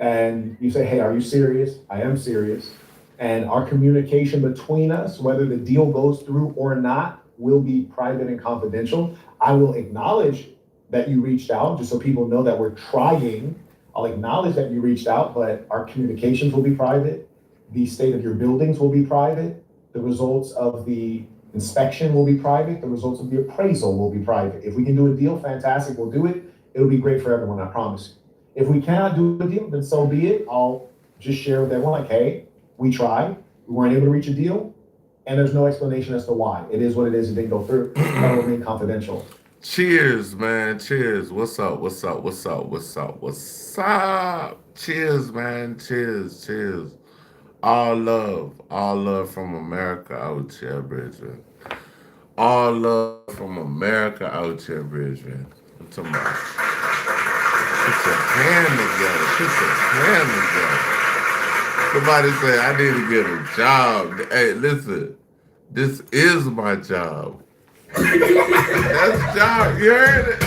Q: and you say, hey, are you serious? I am serious. And our communication between us, whether the deal goes through or not, will be private and confidential. I will acknowledge that you reached out, just so people know that we're trying. I'll acknowledge that you reached out, but our communications will be private. The state of your buildings will be private. The results of the inspection will be private. The results of the appraisal will be private. If we can do a deal, fantastic, we'll do it. It'll be great for everyone, I promise you. If we cannot do a deal, then so be it. I'll just share with everyone, like, hey, we tried, we weren't able to reach a deal, and there's no explanation as to why. It is what it is, it didn't go through. That will remain confidential.
A: Cheers, man. Cheers. What's up? What's up? What's up? What's up? What's up? Cheers, man. Cheers. Cheers. All love from America out here, Bridget. All love from America out here, Bridget. I'm talking about. Put your hand together. Put your hand together. Somebody say, I need to get a job. Hey, listen, this is my job. That's the job. You heard it?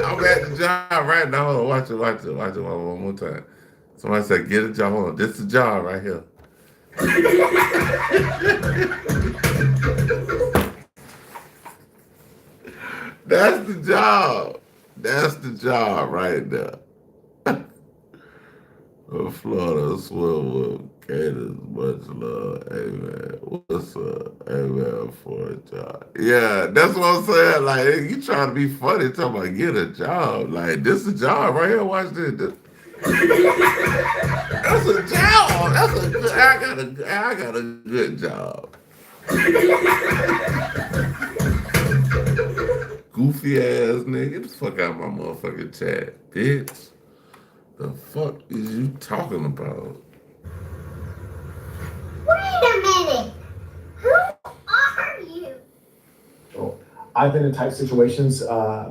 A: I'm at the job right now. Hold on, watch it one more time. Somebody said, get a job. Hold on. This is the job right here. That's the job. That's the job right there. Florida swim with Gators, much love. Hey man, what's up? Hey man, for a job. Yeah, that's what I'm saying. Like, you trying to be funny, talking about get a job. Like, this is a job right here. Watch this. That's a job. That's a good. I got a good job. Goofy ass nigga, get the fuck out of my motherfucking chat, bitch. The fuck is you talking about?
G: Wait a minute. Who are you?
Q: So, I've been in tight situations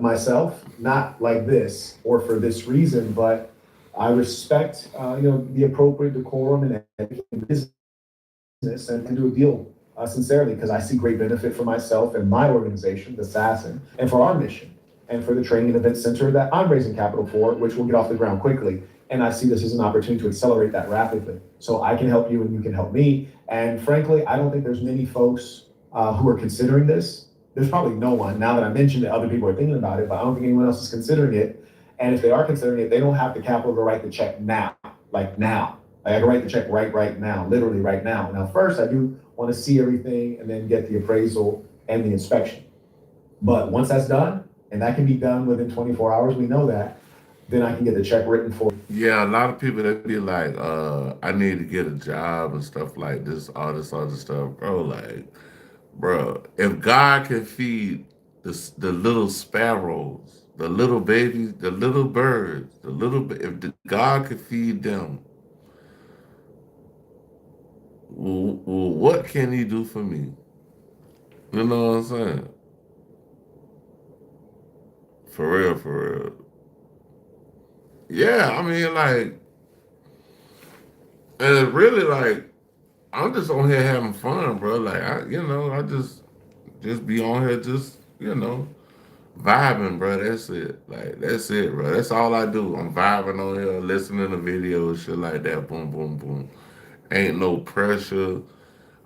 Q: myself, not like this or for this reason, but I respect the appropriate decorum and etiquette in business and do a deal sincerely because I see great benefit for myself and my organization, the Assassin, and for our mission, and for the training and event center that I'm raising capital for, which will get off the ground quickly. And I see this as an opportunity to accelerate that rapidly. So I can help you and you can help me. And frankly, I don't think there's many folks who are considering this. There's probably no one. Now that I mentioned it, other people are thinking about it, but I don't think anyone else is considering it. And if they are considering it, they don't have the capital to write the check now, like now. Like I can write the check right now, literally right now. Now, first, I do want to see everything and then get the appraisal and the inspection. But once that's done, and that can be done within 24 hours, we know that, then I can get the check written for.
A: Yeah, a lot of people that be like, I need to get a job and stuff like this, all this other stuff, bro. Like, bro, if God can feed the little sparrows, the little babies, the little birds, God can feed them, what can He do for me? You know what I'm saying? For real, for real. Yeah, I mean, like, and it's really like, I'm just on here having fun, bro. Like, I just be on here, just, vibing, bro. That's it. Like, that's it, bro. That's all I do. I'm vibing on here, listening to videos, shit like that. Boom, boom, boom. Ain't no pressure.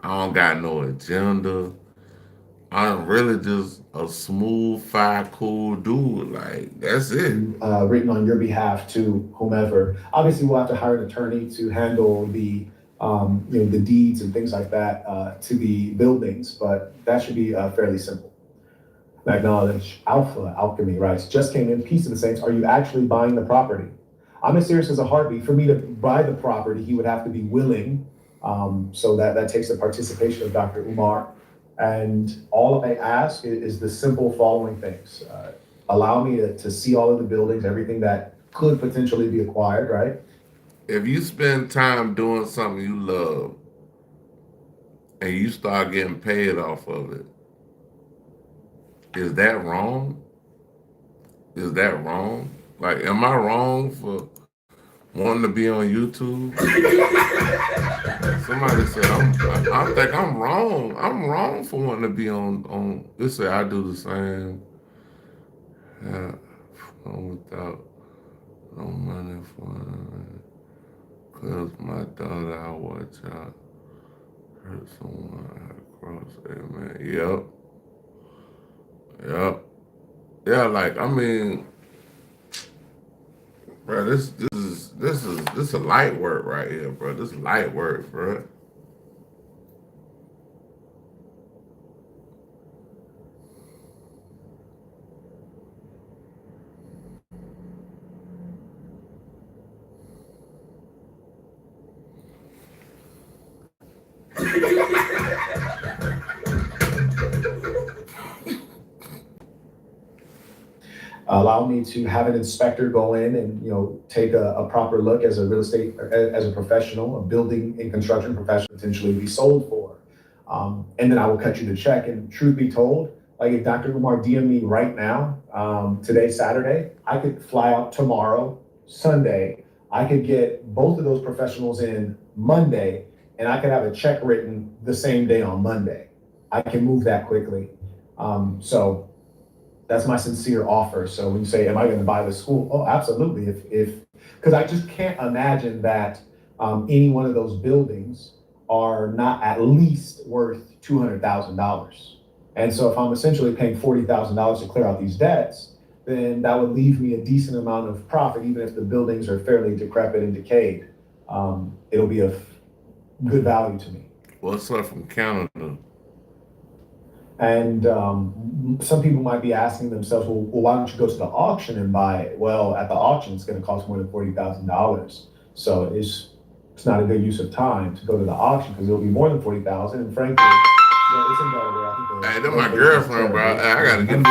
A: I don't got no agenda. I'm really just a smooth, fire, cool dude. Like, that's it.
Q: Written on your behalf to whomever. Obviously, we'll have to hire an attorney to handle the the deeds and things like that to the buildings, but that should be fairly simple. Acknowledge Alpha Alchemy writes, just came in, peace of the saints. Are you actually buying the property? I'm as serious as a heartbeat. For me to buy the property, he would have to be willing. So that takes the participation of Dr. Umar. And all I ask is the simple following things. Allow me to see all of the buildings, everything that could potentially be acquired, right?
A: If you spend time doing something you love and you start getting paid off of it, is that wrong? Is that wrong? Like, am I wrong for wanting to be on YouTube? Somebody said, I think I'm wrong. I'm wrong for wanting to be on they say I do the same. Without no money for cause my daughter I watch out hurt someone across. Amen. Yep. Yeah, like, I mean, bro, this is a light work right here, bro. This is light work, bro.
Q: Allow me to have an inspector go in and take a proper look as a real estate, as a professional, a building and construction professional, potentially be sold for. And then I will cut you the check. And truth be told, like if Dr. Umar DM me right now, today, Saturday, I could fly out tomorrow, Sunday. I could get both of those professionals in Monday, and I could have a check written the same day on Monday. I can move that quickly. So that's my sincere offer. So when you say, am I going to buy the school? Oh, absolutely. Because I just can't imagine that any one of those buildings are not at least worth $200,000. And so if I'm essentially paying $40,000 to clear out these debts, then that would leave me a decent amount of profit, even if the buildings are fairly decrepit and decayed. It'll be of good value to me.
A: What's up from Canada?
Q: And some people might be asking themselves, well, why don't you go to the auction and buy it? Well, at the auction, it's going to cost more than $40,000. So it's not a good use of time to go to the auction because it'll be more than $40,000. And frankly, it's in Delaware.
A: Hey, that's my girlfriend, bro. I got to get